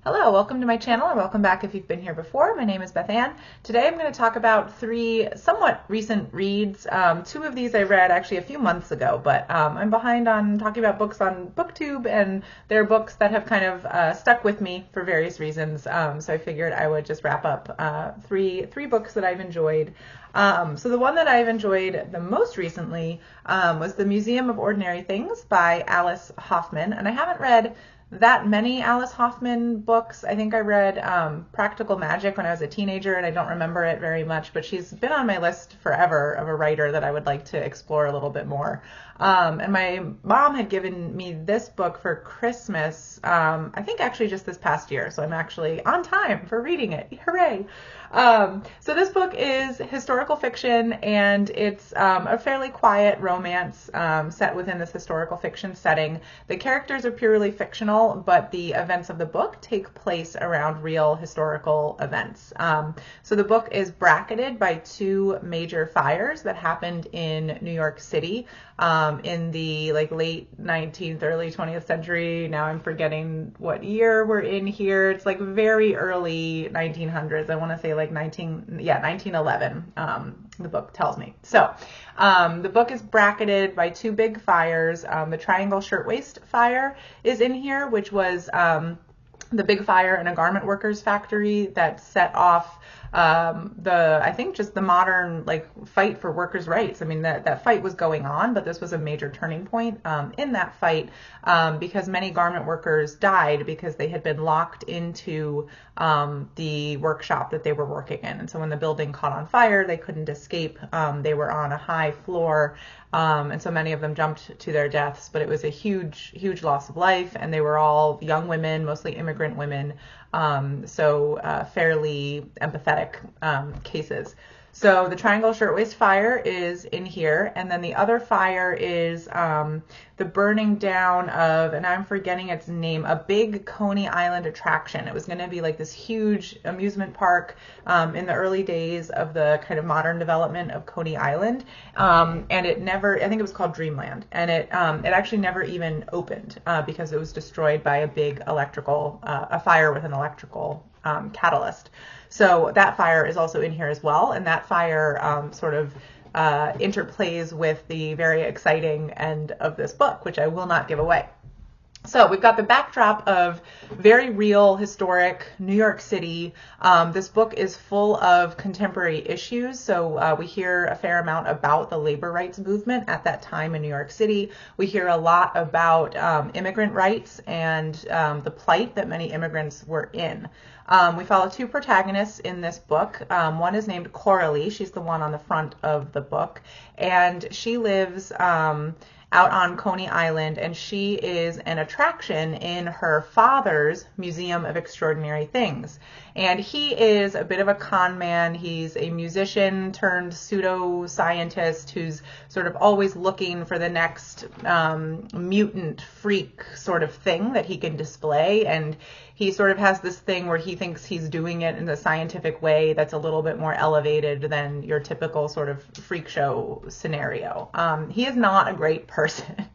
Hello, welcome to my channel, or welcome back if you've been here before. My name is Beth Ann. Today I'm going to talk about three somewhat recent reads. Two of these I read actually a few months ago, but I'm behind on talking about books on BookTube, and they're books that have kind of stuck with me for various reasons. So I figured I would just wrap up three books that I've enjoyed. So the one that I've enjoyed the most recently was The Museum of Ordinary Things by Alice Hoffman, and I haven't read that many Alice Hoffman books. I think I read Practical Magic when I was a teenager, and I don't remember it very much, but she's been on my list forever of a writer that I would like to explore a little bit more. And my mom had given me this book for Christmas, I think actually just this past year, so I'm actually on time for reading it. Hooray! So this book is historical fiction, and it's a fairly quiet romance set within this historical fiction setting. The characters are purely fictional, but the events of the book take place around real historical events. So the book is bracketed by two major fires that happened in New York City in the late 19th, early 20th century. Now I'm forgetting what year we're in here. It's very early 1900s. I want to say 1911, the book tells me. So the book is bracketed by two big fires. The Triangle Shirtwaist Fire is in here, which was the big fire in a garment workers factory that set off I think just the modern fight for workers' rights. I mean, that fight was going on, but this was a major turning point in that fight because many garment workers died because they had been locked into the workshop that they were working in. And so when the building caught on fire, they couldn't escape. They were on a high floor. And so many of them jumped to their deaths, but it was a huge loss of life, and they were all young women, mostly immigrant women, so fairly empathetic cases. So the Triangle Shirtwaist Fire is in here, and then the other fire is the burning down of, and I'm forgetting its name, a big Coney Island attraction. It was going to be this huge amusement park in the early days of the kind of modern development of Coney Island, and it never, I think it was called Dreamland, and it actually never even opened because it was destroyed by a big a fire with an electrical catalyst. So that fire is also in here as well, and that fire interplays with the very exciting end of this book, which I will not give away. So we've got the backdrop of very real, historic New York City. This book is full of contemporary issues. So we hear a fair amount about the labor rights movement at that time in New York City. We hear a lot about immigrant rights and the plight that many immigrants were in. We follow two protagonists in this book. One is named Coralie. She's the one on the front of the book, and she lives out on Coney Island, and she is an attraction in her father's Museum of Extraordinary Things. And he is a bit of a con man. He's a musician turned pseudo-scientist who's sort of always looking for the next mutant freak sort of thing that he can display. And he sort of has this thing where he thinks he's doing it in a scientific way that's a little bit more elevated than your typical sort of freak show scenario. He is not a great person.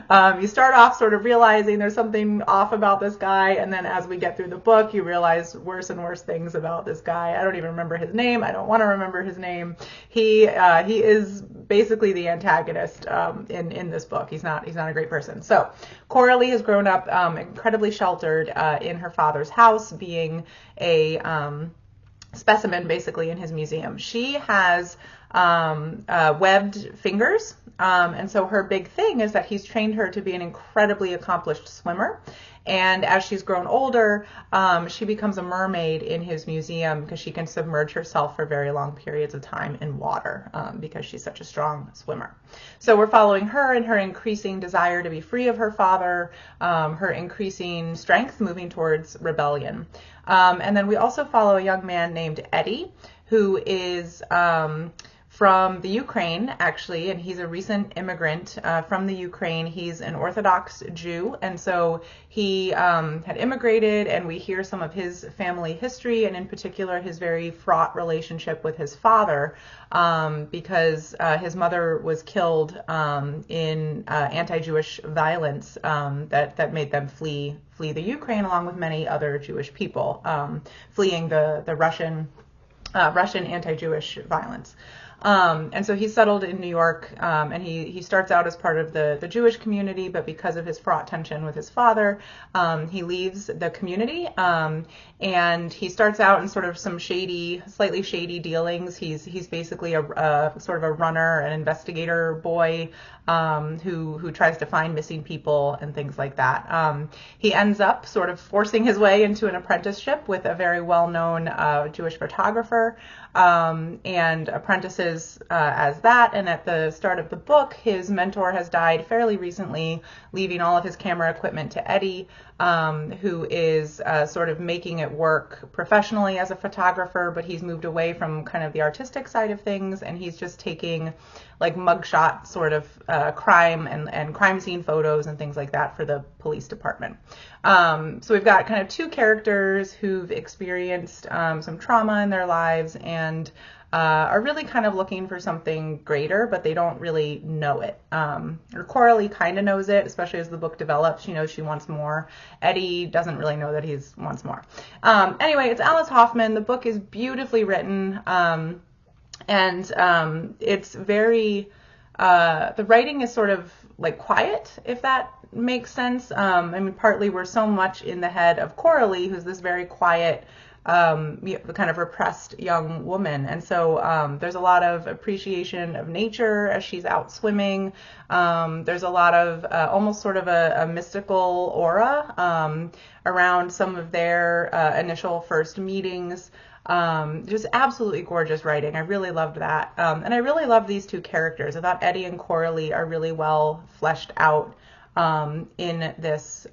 You start off sort of realizing there's something off about this guy, and then as we get through the book, you realize worse and worse things about this guy. I don't even remember his name. I don't want to remember his name. He is basically the antagonist in this book. He's not a great person. So Coralie has grown up incredibly sheltered in her father's house, being a specimen basically in his museum. She has webbed fingers, and so her big thing is that he's trained her to be an incredibly accomplished swimmer. And as she's grown older, she becomes a mermaid in his museum because she can submerge herself for very long periods of time in water because she's such a strong swimmer. So we're following her and her increasing desire to be free of her father, her increasing strength moving towards rebellion. And then we also follow a young man named Eddie, who is from the Ukraine, actually, and he's a recent immigrant from the Ukraine. He's an Orthodox Jew, and so he had immigrated, and we hear some of his family history, and in particular his very fraught relationship with his father, because his mother was killed in anti-Jewish violence that made them flee the Ukraine, along with many other Jewish people, fleeing the Russian anti-Jewish violence. And so he settled in New York, and he starts out as part of the Jewish community, but because of his fraught tension with his father, he leaves the community, and he starts out in sort of some slightly shady dealings. He's basically a sort of a runner, an investigator boy, who tries to find missing people and things like that. He ends up sort of forcing his way into an apprenticeship with a very well-known Jewish photographer, and apprentices as that. And at the start of the book, his mentor has died fairly recently, leaving all of his camera equipment to Eddie, who is sort of making it work professionally as a photographer, but he's moved away from kind of the artistic side of things, and he's just taking like mugshot sort of crime and crime scene photos and things like that for the police department. So we've got kind of two characters who've experienced some trauma in their lives and are really kind of looking for something greater, but they don't really know it. Or Coralie kind of knows it, especially as the book develops. She knows she wants more. Eddie doesn't really know that he wants more. Anyway, it's Alice Hoffman. The book is beautifully written, and it's very, the writing is sort of like quiet, if that makes sense. I mean, partly we're so much in the head of Coralie, who's this very quiet, kind of repressed young woman. And so there's a lot of appreciation of nature as she's out swimming. There's a lot of almost sort of a mystical aura around some of their initial first meetings. Just absolutely gorgeous writing. I really loved that. And I really love these two characters. I thought Eddie and Coralie are really well fleshed out in this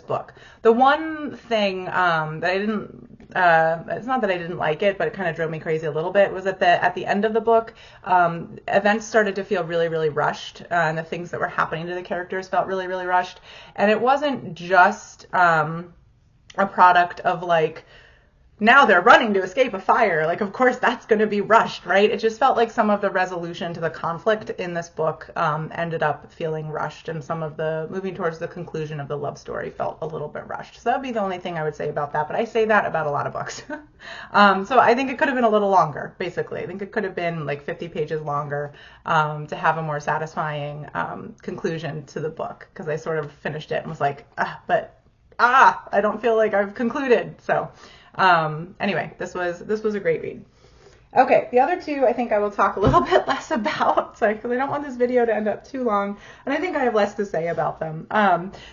book. The one thing that I didn't, it's not that I didn't like it, but it kind of drove me crazy a little bit, was at the end of the book, events started to feel really, really rushed, and the things that were happening to the characters felt really, really rushed. And it wasn't just a product of like, now they're running to escape a fire. Like, of course, that's going to be rushed, right? It just felt like some of the resolution to the conflict in this book ended up feeling rushed, and some of the moving towards the conclusion of the love story felt a little bit rushed. So that would be the only thing I would say about that, but I say that about a lot of books. So I think it could have been a little longer, basically. I think it could have been like 50 pages longer to have a more satisfying conclusion to the book, because I sort of finished it and was like, I don't feel like I've concluded. So anyway, this was a great read. Okay, the other two I think I will talk a little bit less about, because I don't want this video to end up too long, and I think I have less to say about them.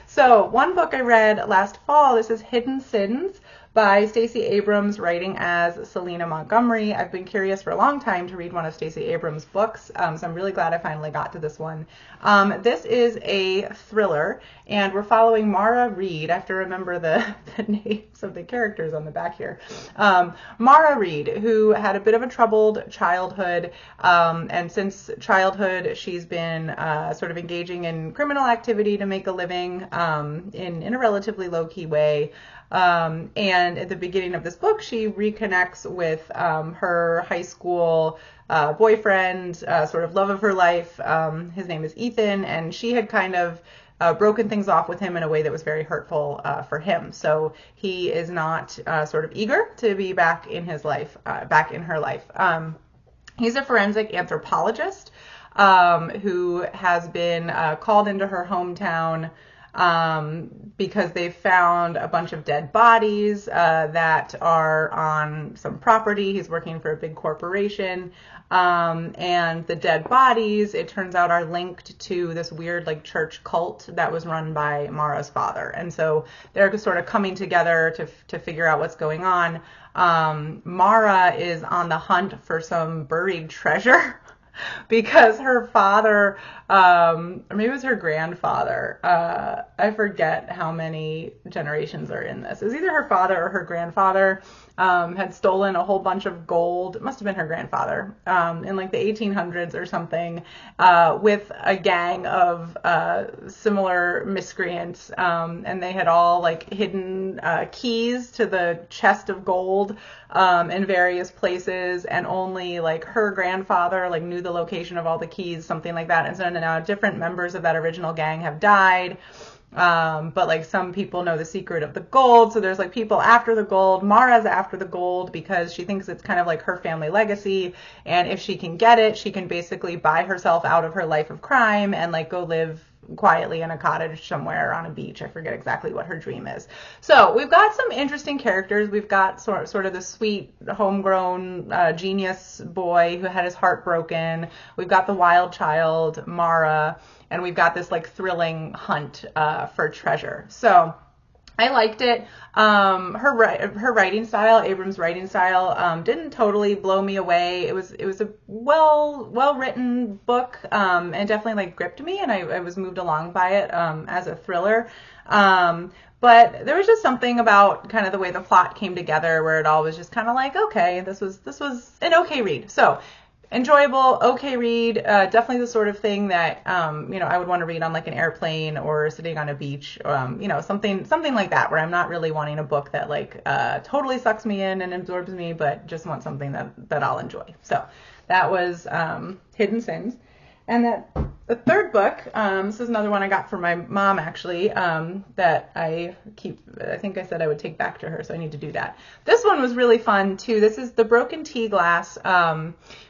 So one book I read last fall, this is Hidden Sins by Stacey Abrams, writing as Selena Montgomery. I've been curious for a long time to read one of Stacey Abrams' books, so I'm really glad I finally got to this one. This is a thriller, and we're following Mara Reed. I have to remember the names of the characters on the back here. Mara Reed, who had a bit of a troubled childhood, and since childhood she's been sort of engaging in criminal activity to make a living in a relatively low-key way. And at the beginning of this book, she reconnects with her high school boyfriend, sort of love of her life. His name is Ethan, and she had kind of broken things off with him in a way that was very hurtful for him. So he is not sort of eager to be back in his life, back in her life. He's a forensic anthropologist who has been called into her hometown because they found a bunch of dead bodies that are on some property. He's working for a big corporation, and the dead bodies, it turns out, are linked to this weird like church cult that was run by Mara's father. And so they're sort of coming together to figure out what's going on. Mara is on the hunt for some buried treasure. because her father, or maybe it was her grandfather, I forget how many generations are in this. It was either her father or her grandfather, had stolen a whole bunch of gold. It must have been her grandfather, in like the 1800s or something, with a gang of similar miscreants, and they had all like hidden keys to the chest of gold in various places, and only like her grandfather like knew the location of all the keys, something like that. And so now different members of that original gang have died. But like some people know the secret of the gold. So there's like people after the gold. Mara's after the gold because she thinks it's kind of like her family legacy. And if she can get it, she can basically buy herself out of her life of crime and like go live quietly in a cottage somewhere on a beach. I forget exactly what her dream is. So we've got some interesting characters. We've got sort of the sweet homegrown genius boy who had his heart broken. We've got the wild child, Mara, and we've got this like thrilling hunt for treasure. So I liked it. Her writing style, Abrams' writing style, didn't totally blow me away. It was a well written book, and definitely like gripped me, and I was moved along by it as a thriller. But there was just something about kind of the way the plot came together where it all was just kind of like, okay, this was an okay read. So enjoyable, okay read, definitely the sort of thing that, I would want to read on like an airplane or sitting on a beach, something like that, where I'm not really wanting a book that like, totally sucks me in and absorbs me, but just want something that I'll enjoy. So that was, Hidden Sins. And the third book, this is another one I got from my mom, actually, that I think I said I would take back to her, so I need to do that. This one was really fun, too. This is The Broken Tea Glass,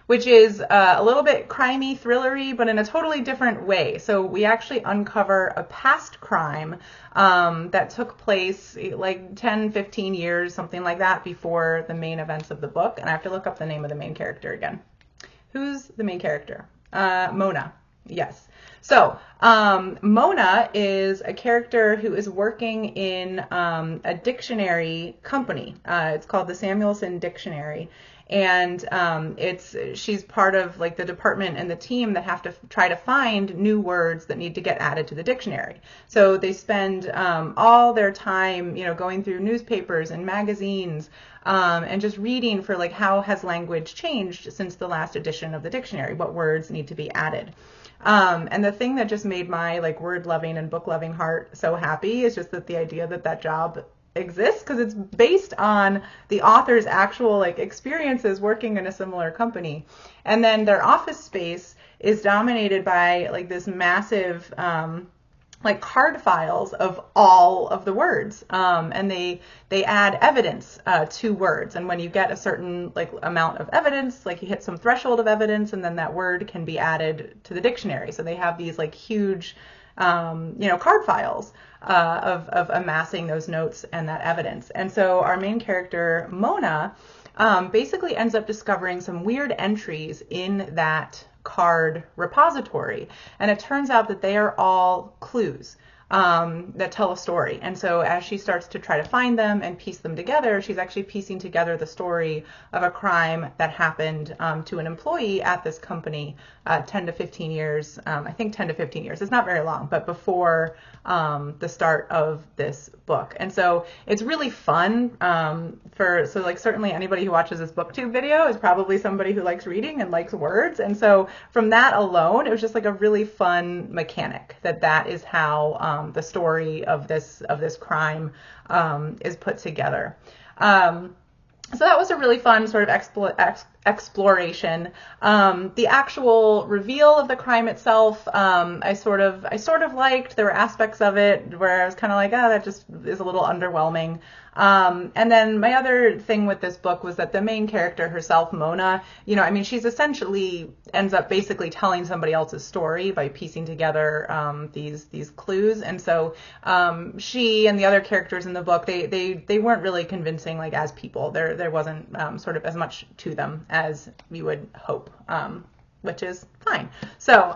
which is a little bit crimey, thrillery, but in a totally different way. So we actually uncover a past crime that took place like 10, 15 years, something like that, before the main events of the book. And I have to look up the name of the main character again. Who's the main character? Mona. Yes. So, Mona is a character who is working in a dictionary company. It's called the Samuelson Dictionary. And she's part of like the department and the team that have to try to find new words that need to get added to the dictionary. So they spend all their time, going through newspapers and magazines, and just reading for like how has language changed since the last edition of the dictionary, what words need to be added. And the thing that just made my like word loving and book loving heart so happy is just that the idea that job exists, because it's based on the author's actual like experiences working in a similar company. And then their office space is dominated by like this massive like card files of all of the words, and they add evidence to words, and when you get a certain like amount of evidence, like you hit some threshold of evidence, and then that word can be added to the dictionary. So they have these like huge card files of amassing those notes and that evidence. And so our main character, Mona, basically ends up discovering some weird entries in that card repository. And it turns out that they are all clues that tell a story. And so as she starts to try to find them and piece them together, she's actually piecing together the story of a crime that happened to an employee at this company 10 to 15 years, I think 10 to 15 years. It's not very long, but before the start of this book. And so it's really fun so like certainly anybody who watches this booktube video is probably somebody who likes reading and likes words. And so from that alone, it was just like a really fun mechanic that is how the story of this crime is put together. So that was a really fun sort of exploration. The actual reveal of the crime itself, I sort of liked. There were aspects of it where I was kind of like, that just is a little underwhelming. And then my other thing with this book was that the main character herself, Mona, she's essentially ends up basically telling somebody else's story by piecing together these clues. And so she and the other characters in the book, they weren't really convincing like as people. There wasn't sort of as much to them as you would hope. Which is fine. So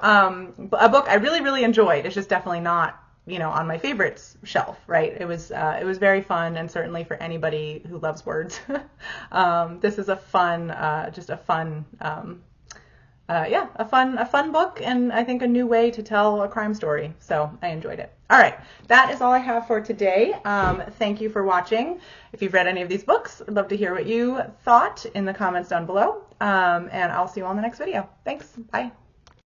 a book I really, really enjoyed. It's just definitely not on my favorites shelf, right? It was very fun, and certainly for anybody who loves words, this is a fun yeah, a fun book, and I think a new way to tell a crime story. So I enjoyed it. All right, that is all I have for today. Thank you for watching. If you've read any of these books, I'd love to hear what you thought in the comments down below. And I'll see you on the next video. Thanks. Bye.